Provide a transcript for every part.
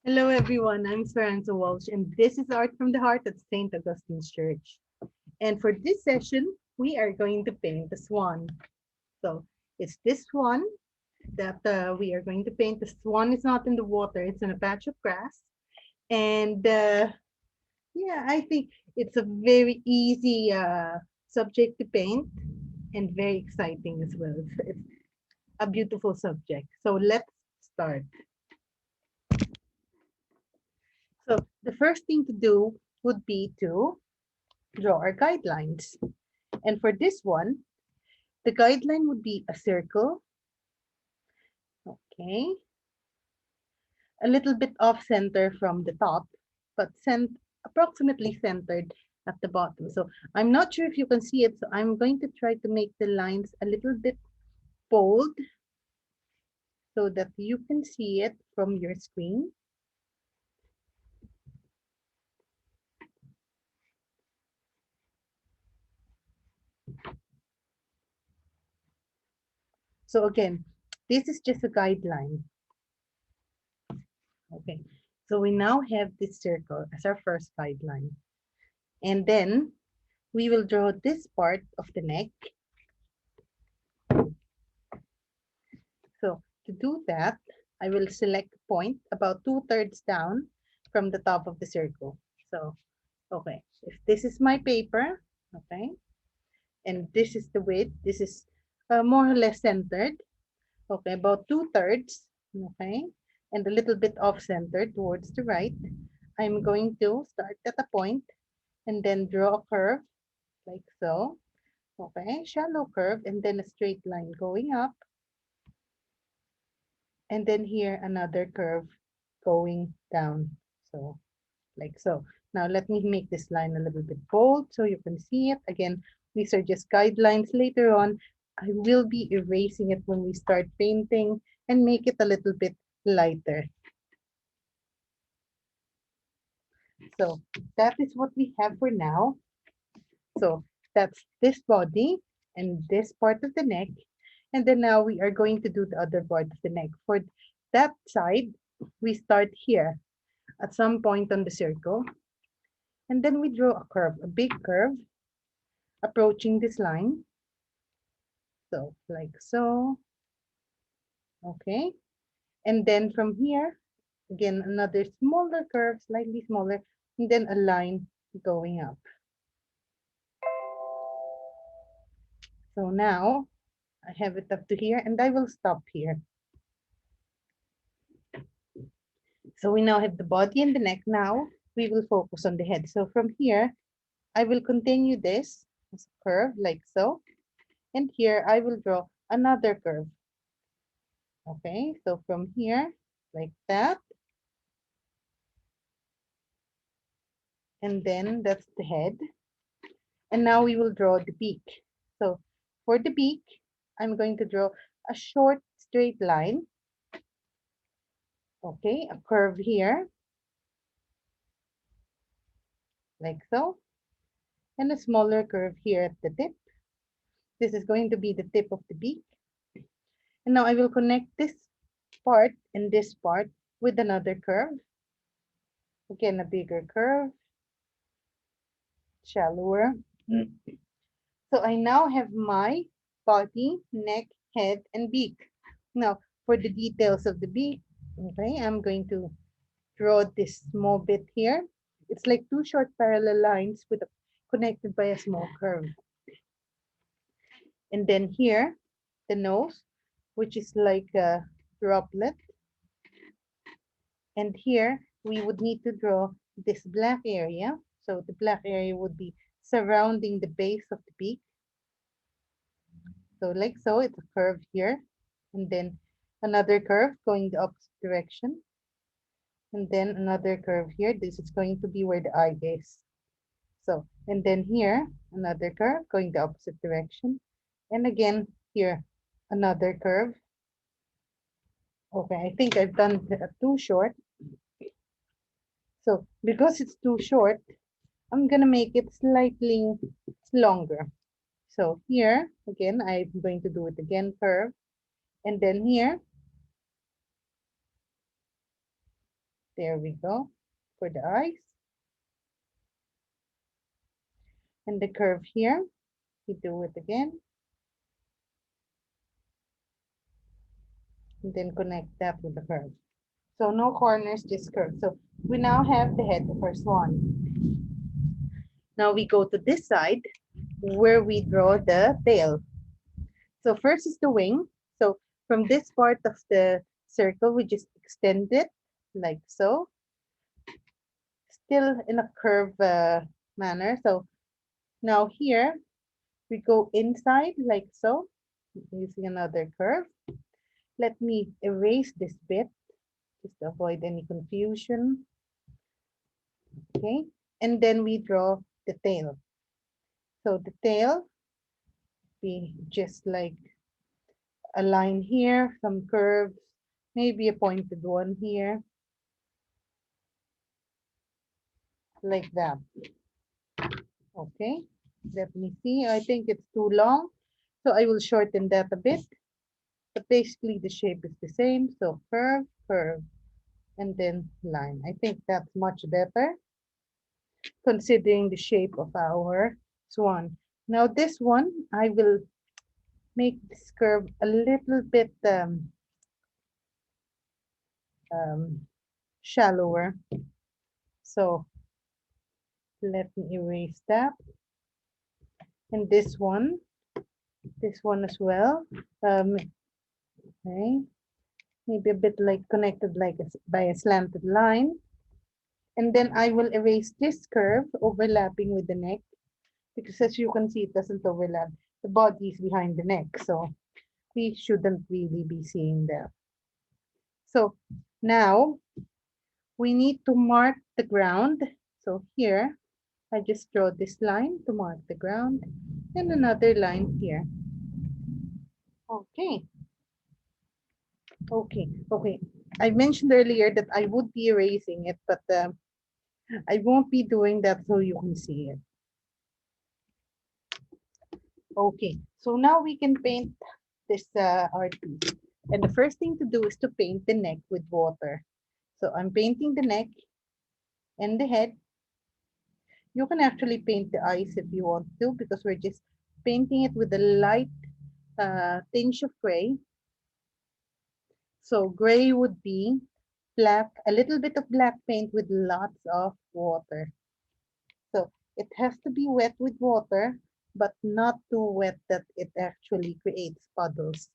Hello, everyone. I'm Esperanza and this is Art from the Heart at St. Augustine's Church. And for this session, we are going to paint the swan. So it's this swan that we are going to paint. The swan is not in the water; it's in a patch of grass. And yeah, I think it's a very easy subject to paint and very exciting as well. It's a beautiful subject. So let's start. So the first thing to do would be to draw our guidelines. And for this one, the guideline would be a circle, okay, a little bit off center from the top, but approximately centered at the bottom. So I'm not sure if you can see it, so I'm going to try to make the lines a little bit bold so that you can see it from your screen. So again, this is just a guideline. Okay, so we now have this circle as our first guideline. And then we will draw this part of the neck. So to do that, I will select a point about 2/3 down from the top of the circle. So, okay, if this is my paper, okay, and this is the width, this is more or less centered, okay, about 2/3, okay, and a little bit off center towards the right. I'm going to start at a point and then draw a curve like so, okay, shallow curve, and then a straight line going up. And then here another curve going down, so like so. Now let me make this line a little bit bold so you can see it. Again, these are just guidelines. Later on I will be erasing it when we start painting and make it a little bit lighter. So that is what we have for now. So that's this body and this part of the neck. And then now we are going to do the other part of the neck. For that side, we start here at some point on the circle. And then we draw a curve, a big curve, approaching this line. So like so. Okay. And then from here, again, another smaller curve, slightly smaller, and then a line going up. So now I have it up to here and I will stop here. So we now have the body and the neck. Now we will focus on the head. So from here, I will continue this as a curve like so. And here I will draw another curve. Okay, so from here, like that. And then that's the head. And now we will draw the beak. So for the beak, I'm going to draw a short straight line. Okay, a curve here, like so. And a smaller curve here at the tip. This is going to be the tip of the beak. And now I will connect this part and this part with another curve. Again, a bigger curve, shallower. So I now have my body, neck, head, and beak. Now, for the details of the beak, okay, I'm going to draw this small bit here. It's like two short parallel lines with connected by a small curve. And then here, the nose, which is like a droplet. And here, we would need to draw this black area. So the black area would be surrounding the base of the beak. So like so, it's a curve here. And then another curve going the opposite direction. And then another curve here. This is going to be where the eye is. So, and then here, another curve going the opposite direction. And again, here, another curve. Okay, I think I've done too short. So because it's too short, I'm gonna make it slightly longer. So here, again, I'm going to do it again, curve. And then here, There we go for the eyes. And the curve here, we do it again. And then connect that with the curve. So no corners, just curve. So we now have the head of our swan. Now we go to this side where we draw the tail. So first is the wing. So from this part of the circle, we just extend it like so. Still in a curve manner. So now here, we go inside like so, using another curve. Let me erase this bit just to avoid any confusion. Okay, and then we draw the tail. So the tail, be just like a line here, some curves, maybe a pointed one here, like that. Okay, let me see. I think it's too long, so I will shorten that a bit. But basically the shape is the same. So curve, curve, and then line. I think that's much better considering the shape of our swan. Now this one, I will make this curve a little bit shallower. So let me erase that. And this one as well. Okay, maybe a bit like connected like by a slanted line. And then I will erase this curve overlapping with the neck, because as you can see, it doesn't overlap. The body is behind the neck, so we shouldn't really be seeing that. So now we need to mark the ground. So here, I just draw this line to mark the ground and another line here. Okay. Okay. I mentioned earlier that I would be erasing it, but I won't be doing that so you can see it. Okay, so now we can paint this art piece. And the first thing to do is to paint the neck with water. So I'm painting the neck and the head. You can actually paint the eyes if you want to, because we're just painting it with a light tinge of gray. So gray would be black, a little bit of black paint with lots of water. So it has to be wet with water, but not too wet that it actually creates puddles.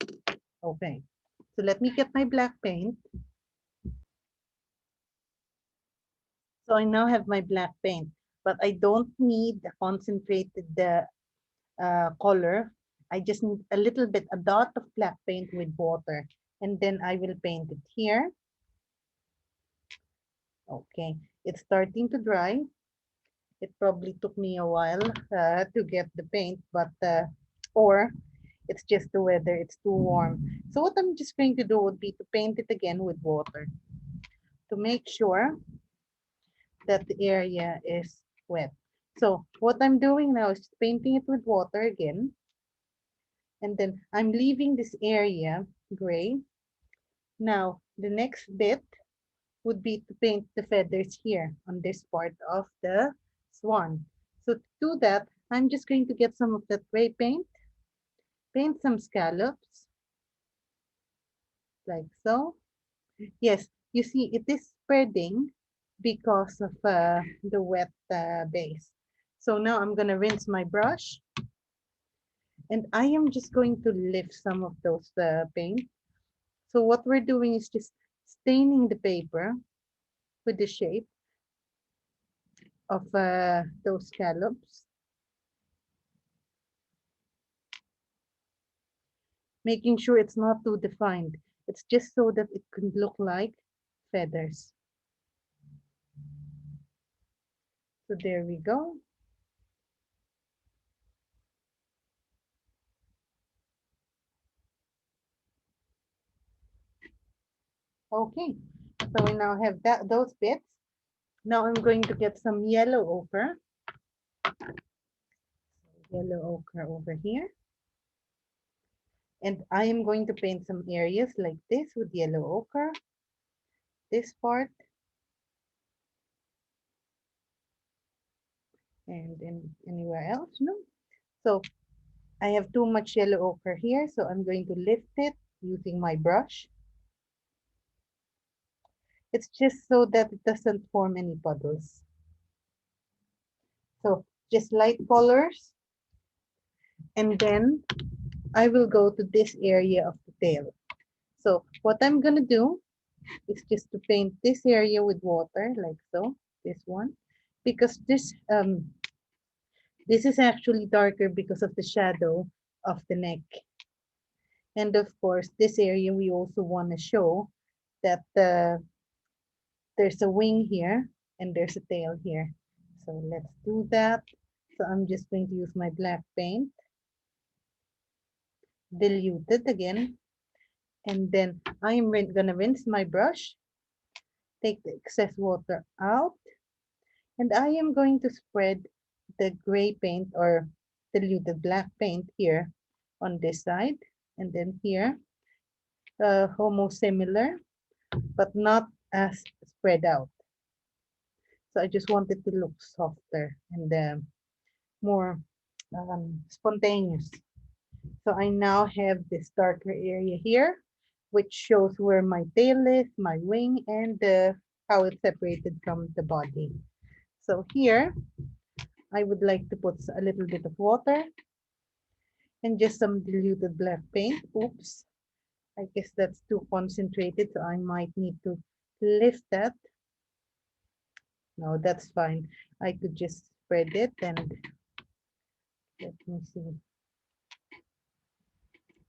Okay, so let me get my black paint. So I now have my black paint, but I don't need the concentrated color. I just need a little bit, a dot of black paint with water, and then I will paint it here. Okay, it's starting to dry. It probably took me a while to get the paint, but or it's just the weather, it's too warm. So what I'm just going to do would be to paint it again with water to make sure that the area is wet. So what I'm doing now is painting it with water again. And then I'm leaving this area gray. Now, the next bit would be to paint the feathers here on this part of the swan. So to do that, I'm just going to get some of that gray paint, paint some scallops, like so. Yes, you see it is spreading because of the wet base. So now I'm gonna rinse my brush, and I am just going to lift some of those paint. So what we're doing is just staining the paper with the shape of those scallops, making sure it's not too defined. It's just so that it can look like feathers. So there we go. Okay, so we now have those bits. Now I'm going to get some yellow ochre. Yellow ochre over here. And I am going to paint some areas like this with yellow ochre. This part, And anywhere else? No. So I have too much yellow ochre here, so I'm going to lift it using my brush. It's just so that it doesn't form any puddles. So just light colors, and then I will go to this area of the tail. So what I'm gonna do is just to paint this area with water, like so, this one, because this is actually darker because of the shadow of the neck. And of course, this area we also want to show that there's a wing here and there's a tail here. So let's do that. So I'm just going to use my black paint, dilute it again, and then I'm gonna rinse my brush, take the excess water out, and I am going to spread the gray paint or diluted black paint here on this side, and then here, almost similar, but not as spread out. So I just want it to look softer and more spontaneous. So I now have this darker area here, which shows where my tail is, my wing, and how it's separated from the body. So here, I would like to put a little bit of water and just some diluted black paint. Oops, I guess that's too concentrated, so I might need to lift that. No, that's fine. I could just spread it and let me see.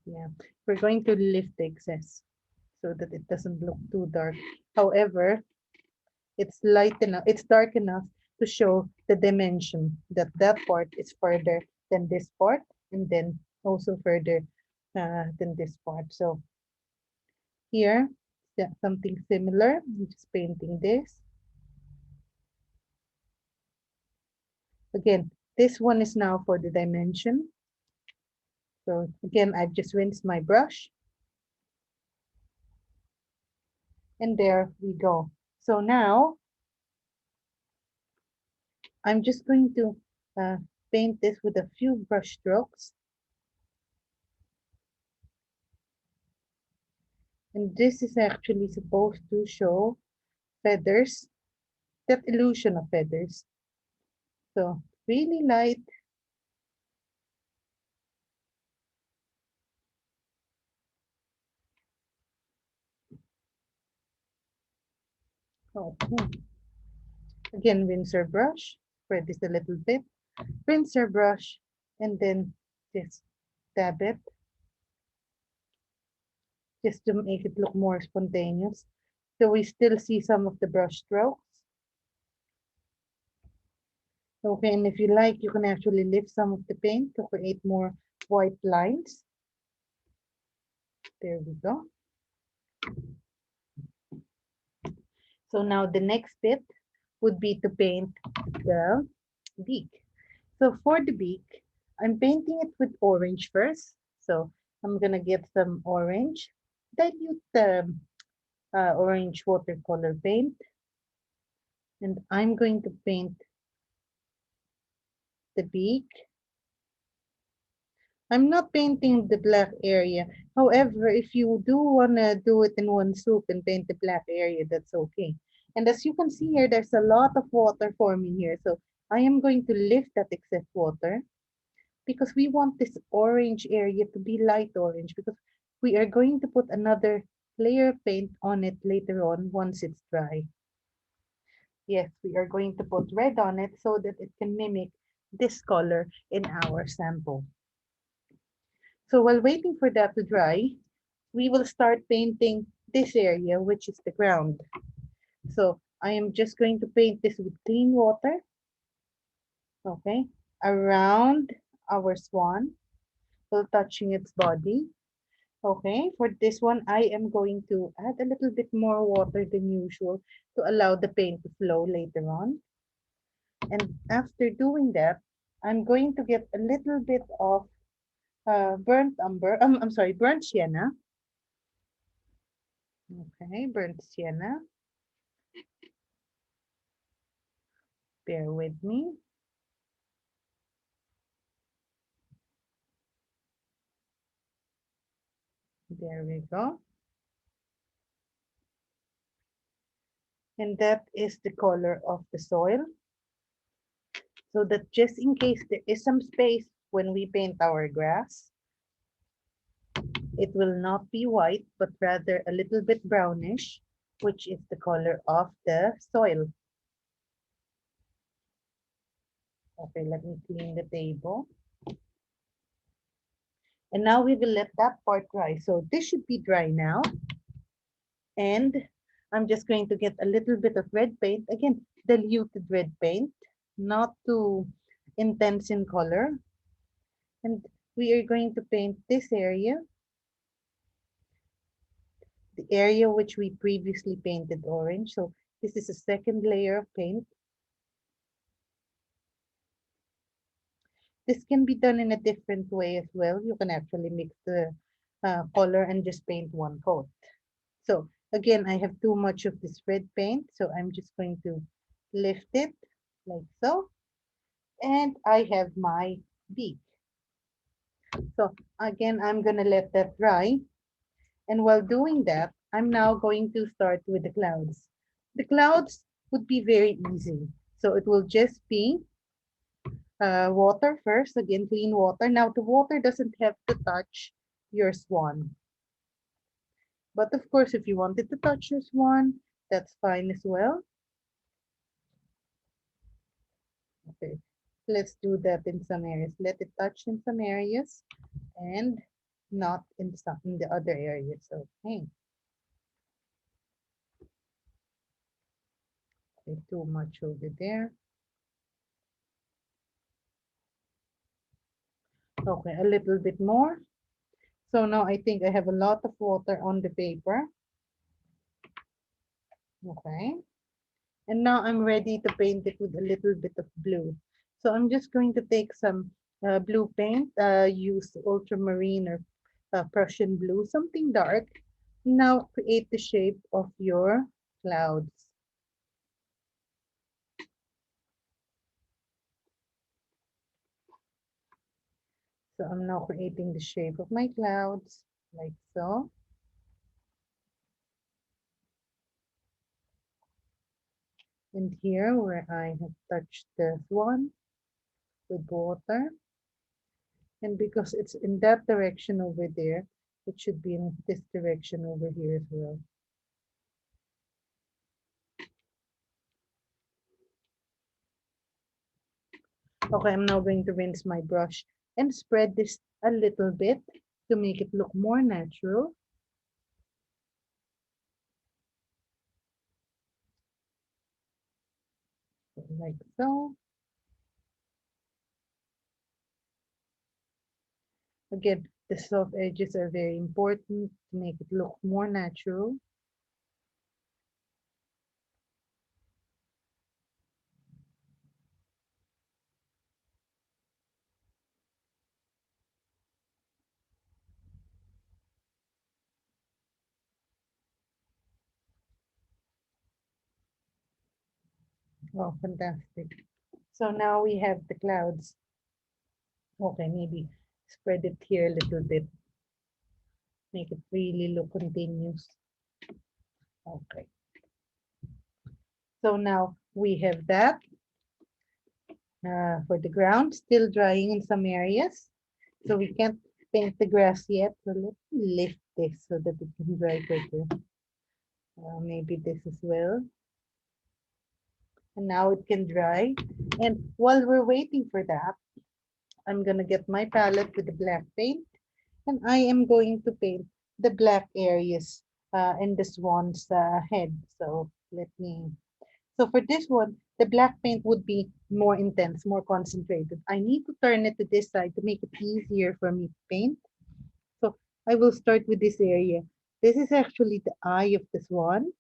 Yeah, we're going to lift the excess so that it doesn't look too dark. However, it's light enough, it's dark enough to show the dimension that that part is further than this part, and then also further than this part. So here, yeah, something similar. I'm just painting this. Again, this one is now for the dimension. So again, I've just rinsed my brush, and there we go. So now I'm just going to paint this with a few brush strokes. And this is actually supposed to show feathers, that illusion of feathers. So really light. Oh, again, rinse our brush, spread this a little bit, rinse our brush, and then just dab it, just to make it look more spontaneous. So we still see some of the brush strokes. Okay, and if you like, you can actually lift some of the paint to create more white lines. There we go. So now the next bit would be to paint the beak. So for the beak, I'm painting it with orange first. So I'm gonna get some orange, dilute the orange watercolor paint, and I'm going to paint the beak. I'm not painting the black area. However, if you do wanna do it in one swoop and paint the black area, that's okay. And as you can see here, there's a lot of water forming here. So I am going to lift that excess water because we want this orange area to be light orange because we are going to put another layer of paint on it later on once it's dry. Yes, we are going to put red on it so that it can mimic this color in our sample. So while waiting for that to dry, we will start painting this area, which is the ground. So I am just going to paint this with clean water, okay, around our swan, while touching its body. Okay, for this one, I am going to add a little bit more water than usual to allow the paint to flow later on. And after doing that, I'm going to get a little bit of burnt umber, I'm sorry, burnt sienna. Okay, burnt sienna. Bear with me. There we go. And that is the color of the soil. So that just in case there is some space when we paint our grass, it will not be white, but rather a little bit brownish, which is the color of the soil. Okay, let me clean the table. And now we will let that part dry. So this should be dry now. And I'm just going to get a little bit of red paint. Again, diluted red paint, not too intense in color. And we are going to paint this area, the area which we previously painted orange. So this is a second layer of paint. This can be done in a different way as well. You can actually mix the color and just paint one coat. So again, I have too much of this red paint, so I'm just going to lift it like so. And I have my beak. So again, I'm gonna let that dry. And while doing that, I'm now going to start with the clouds. The clouds would be very easy. So it will just be water first, again, clean water. Now the water doesn't have to touch your swan. But of course, if you wanted to touch your swan, that's fine as well. Okay, let's do that in some areas. Let it touch in some areas and not in the other areas. Okay. Okay, too much over there. Okay, a little bit more. So now I think I have a lot of water on the paper. Okay. And now I'm ready to paint it with a little bit of blue. So I'm just going to take some blue paint, use ultramarine or Prussian blue, something dark. Now create the shape of your clouds. So I'm now creating the shape of my clouds, like so. And here where I have touched the swan with water. And because it's in that direction over there, it should be in this direction over here as well. Okay, I'm now going to rinse my brush and spread this a little bit to make it look more natural. Like so. Again, the soft edges are very important to make it look more natural. Oh, fantastic. So now we have the clouds. Okay, maybe spread it here a little bit. Make it really look continuous. Okay. So now we have that for the ground, still drying in some areas. So we can't paint the grass yet. So let me lift this so that it can dry quicker. Maybe this as well. And now it can dry. And while we're waiting for that, I'm gonna get my palette with the black paint. And I am going to paint the black areas in the swan's head. So let me, so for this one, the black paint would be more intense, more concentrated. I need to turn it to this side to make it easier for me to paint. So I will start with this area. This is actually the eye of the swan.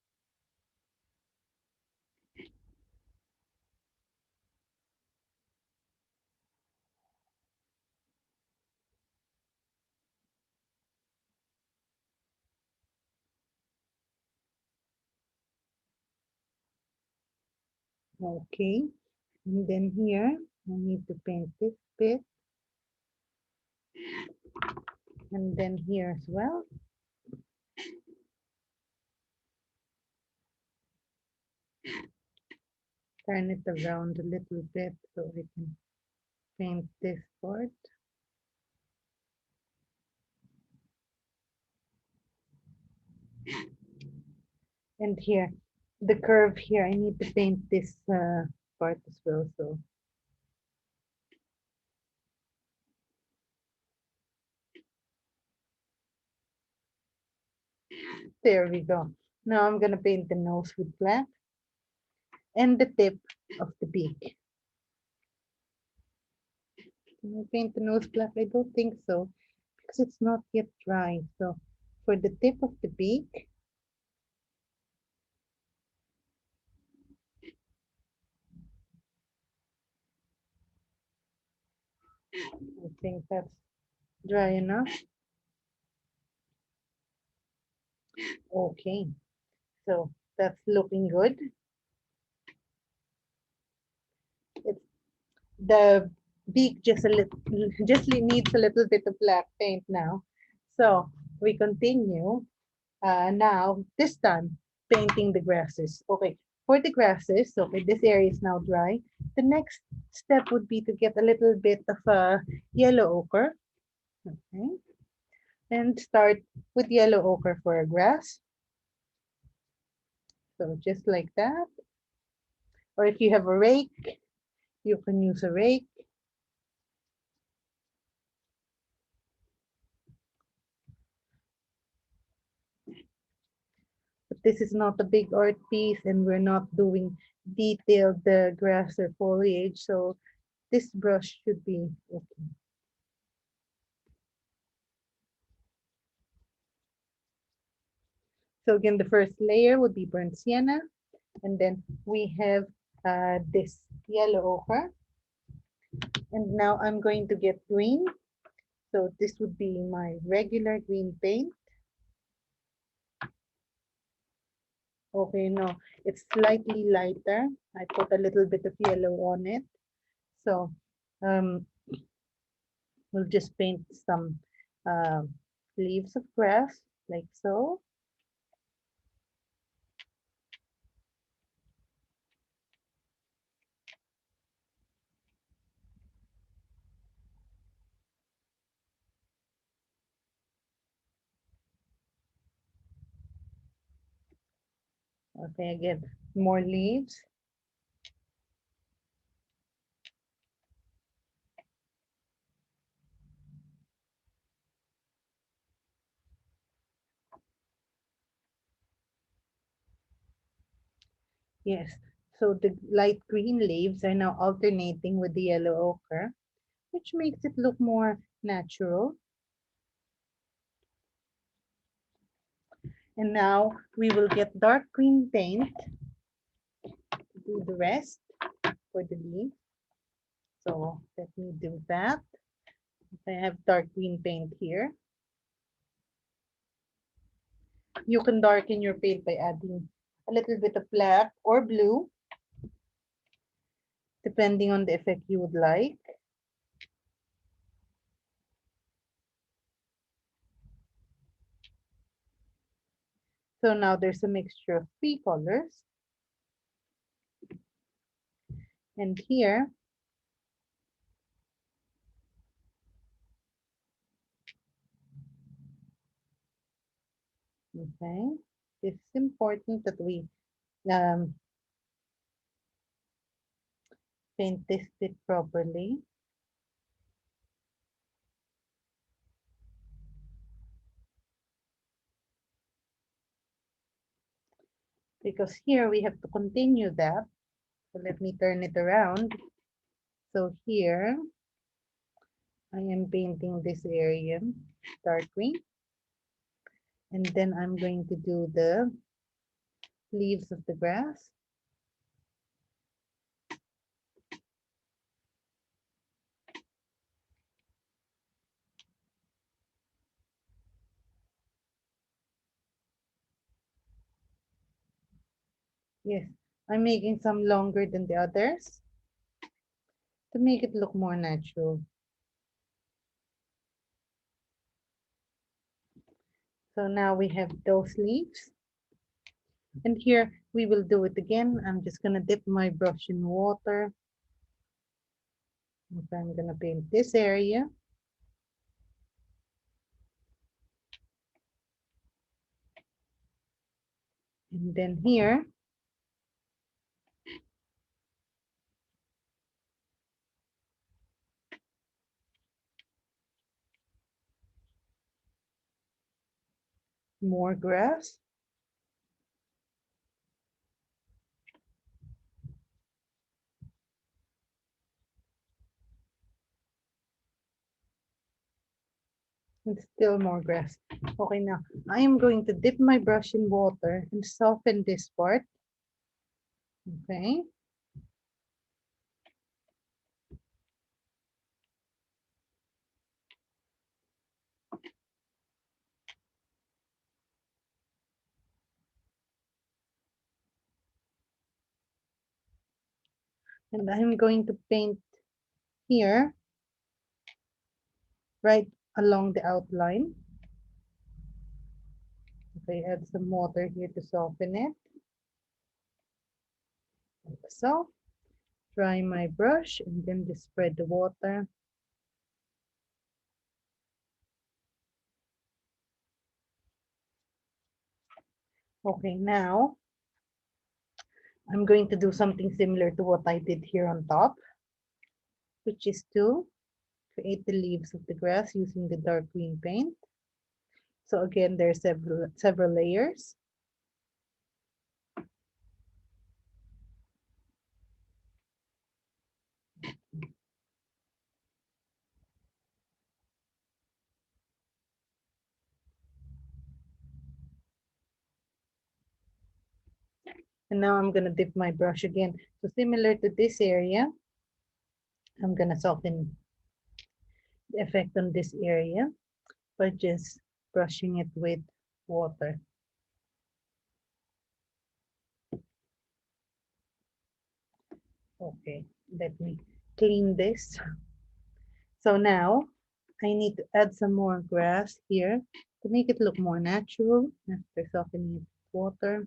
Okay. And then here, I need to paint this bit. And then here as well. turn it around a little bit so I can paint this part. And here, the curve here, I need to paint this part as well. So there we go. Now I'm gonna paint the nose with black and the tip of the beak. Can I paint the nose black? I don't think so because it's not yet dry. So for the tip of the beak, I think that's dry enough. Okay, so that's looking good. It's the beak just a little, just needs a little bit of black paint now. So we continue. Now, this time, painting the grasses. Okay, for the grasses, okay, this area is now dry. The next step would be to get a little bit of yellow ochre. Okay, and start with yellow ochre for a grass. So just like that. Or if you have a rake, you can use a rake. But this is not a big art piece and we're not doing detailed grass or foliage. So this brush should be okay. So again, the first layer would be burnt sienna. And then we have this yellow ochre. And now I'm going to get green. So this would be my regular green paint. Okay, no, it's slightly lighter. I put a little bit of yellow on it. So um, we'll just paint some uh, leaves of grass like so. Okay, again, more leaves. Yes, so the light green leaves are now alternating with the yellow ochre, which makes it look more natural. And now we will get dark green paint to do the rest for the leaf. So let me do that. I have dark green paint here. You can darken your paint by adding a little bit of black or blue, depending on the effect you would like. So now there's a mixture of three colors. And here, okay, it's important that we um, paint this bit properly. Because here we have to continue that. So let me turn it around. So here, I am painting this area dark green. And then I'm going to do the leaves of the grass. Yes, I'm making some longer than the others to make it look more natural. So now we have those leaves. And here we will do it again. I'm just gonna dip my brush in water. Okay, I'm gonna paint this area. And then here, more grass. And still more grass. Okay, now I am going to dip my brush in water and soften this part. Okay. And I'm going to paint here, right along the outline. Okay, add some water here to soften it. Like so. Dry my brush and then just spread the water. Okay, now I'm going to do something similar to what I did here on top, which is to create the leaves of the grass using the dark green paint. So again, there's several layers. And now I'm gonna dip my brush again. So similar to this area, I'm gonna soften the effect on this area by just brushing it with water. Okay, let me clean this. So now I need to add some more grass here to make it look more natural after softening it with water.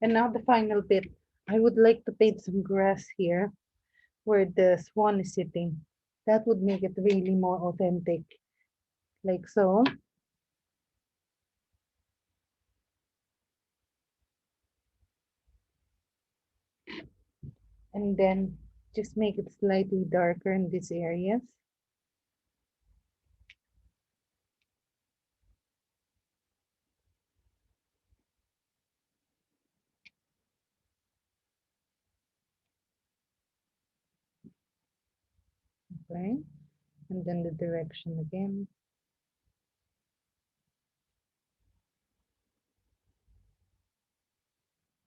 And now the final bit. I would like to paint some grass here where the swan is sitting. That would make it really more authentic, like so. And then just make it slightly darker in these areas. Okay, and then the direction again.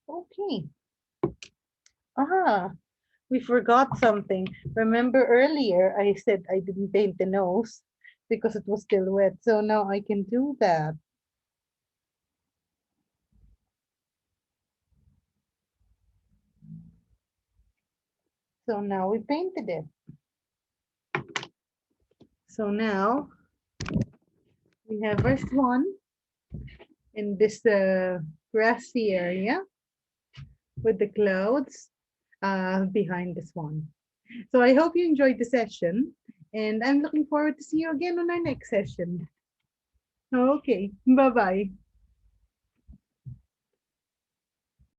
Okay. Ah, we forgot something. Remember earlier I said I didn't paint the nose because it was still wet. So now I can do that. So now we painted it. So now we have our swan in this grassy area with the clouds behind the swan. So I hope you enjoyed the session and I'm looking forward to see you again on our next session. Okay, bye-bye.